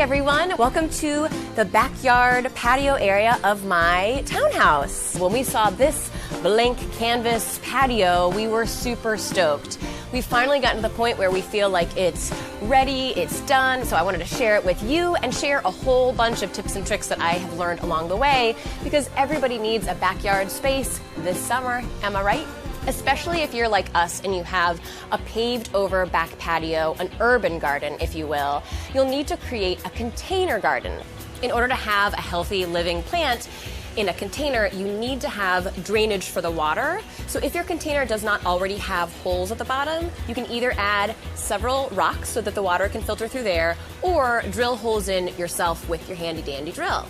everyone, welcome to the backyard patio area of my townhouse. When we saw this blank canvas patio, we were super stoked. We've finally gotten to the point where we feel like it's ready, it's done, so I wanted to share it with you and share a whole bunch of tips and tricks that I have learned along the way, because everybody needs a backyard space this summer, am I right? Especially if you're like us and you have a paved over back patio, an urban garden, if you will, you'll need to create a container garden. In order to have a healthy living plant in a container, you need to have drainage for the water. So if your container does not already have holes at the bottom, you can either add several rocks so that the water can filter through there, or drill holes in yourself with your handy dandy drill.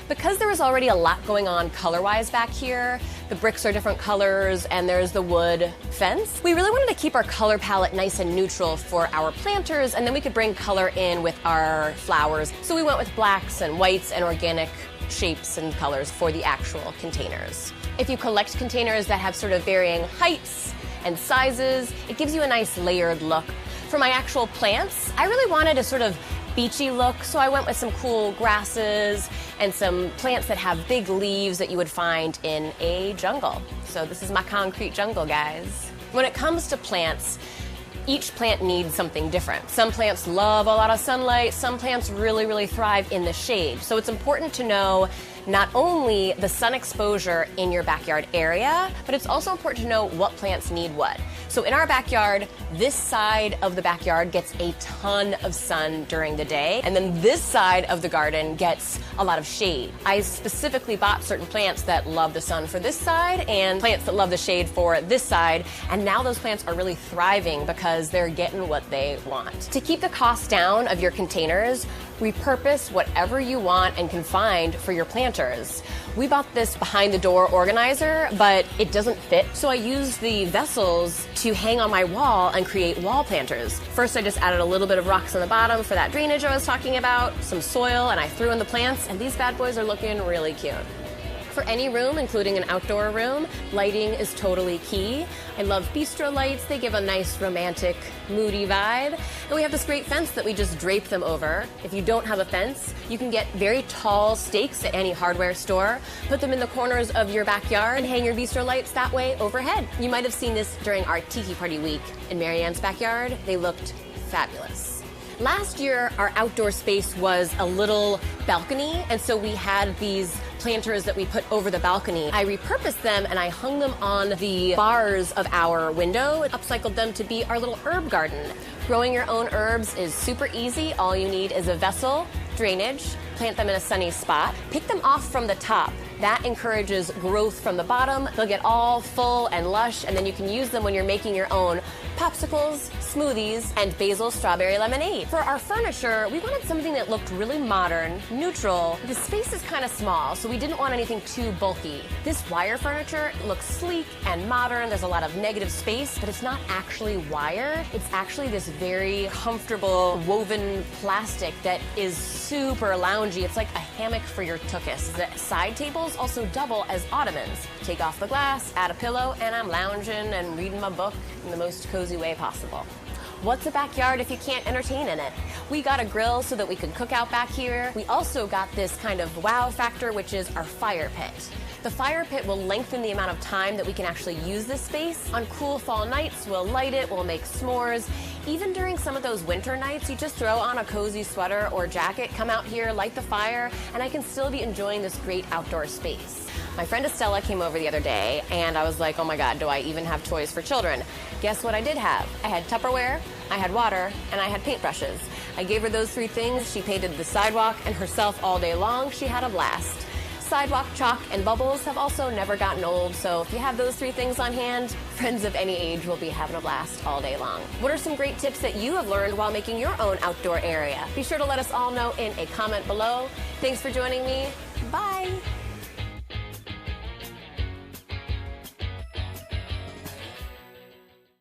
Because there was already a lot going on color-wise back here, the bricks are different colors and there's the wood fence, we really wanted to keep our color palette nice and neutral for our planters, and then we could bring color in with our flowers. So we went with blacks and whites and organic shapes and colors for the actual containers. If you collect containers that have sort of varying heights and sizes, it gives you a nice layered look. For my actual plants, I really wanted a sort of beachy look, so I went with some cool grasses and some plants that have big leaves that you would find in a jungle. So this is my concrete jungle, guys. When it comes to plants, each plant needs something different. Some plants love a lot of sunlight, some plants really thrive in the shade. So it's important to know not only the sun exposure in your backyard area, but it's also important to know what plants need what. So in our backyard, this side of the backyard gets a ton of sun during the day, and then this side of the garden gets a lot of shade. I specifically bought certain plants that love the sun for this side and plants that love the shade for this side, and now those plants are really thriving because they're getting what they want. To keep the cost down of your containers, repurpose whatever you want and can find for your planters. We bought this behind the door organizer, but it doesn't fit, so I used the vessels to hang on my wall and create wall planters. First, I just added a little bit of rocks on the bottom for that drainage I was talking about, some soil, and I threw in the plants, and these bad boys are looking really cute. For any room, including an outdoor room, lighting is totally key. I love bistro lights. They give a nice romantic, moody vibe. And we have this great fence that we just drape them over. If you don't have a fence, you can get very tall stakes at any hardware store, put them in the corners of your backyard, and hang your bistro lights that way overhead. You might have seen this during our Tiki Party week in Marianne's backyard. They looked fabulous. Last year, our outdoor space was a little balcony, and so we had these planters that we put over the balcony. I repurposed them and I hung them on the bars of our window and upcycled them to be our little herb garden. Growing your own herbs is super easy. All you need is a vessel, drainage, plant them in a sunny spot, pick them off from the top. That encourages growth from the bottom. They'll get all full and lush, and then you can use them when you're making your own popsicles, smoothies, and basil strawberry lemonade. For our furniture, we wanted something that looked really modern, neutral. The space is kind of small, so we didn't want anything too bulky. This wire furniture looks sleek and modern. There's a lot of negative space, but it's not actually wire. It's actually this very comfortable woven plastic that is super loungy. It's like a hammock for your tuchus. The side tables also double as ottomans. Take off the glass, add a pillow, and I'm lounging and reading my book in the most cozy way possible. What's a backyard if you can't entertain in it? We got a grill so that we could cook out back here. We also got this kind of wow factor, which is our fire pit. The fire pit will lengthen the amount of time that we can actually use this space. On cool fall nights, we'll light it, we'll make s'mores. Even during some of those winter nights, you just throw on a cozy sweater or jacket, come out here, light the fire, and I can still be enjoying this great outdoor space. My friend Estella came over the other day, and I was like, oh my God, do I even have toys for children? Guess what I did have? I had Tupperware, I had water, and I had paintbrushes. I gave her those three things. She painted the sidewalk and herself all day long. She had a blast. Sidewalk chalk and bubbles have also never gotten old, so if you have those three things on hand, friends of any age will be having a blast all day long. What are some great tips that you have learned while making your own outdoor area? Be sure to let us all know in a comment below. Thanks for joining me. Bye.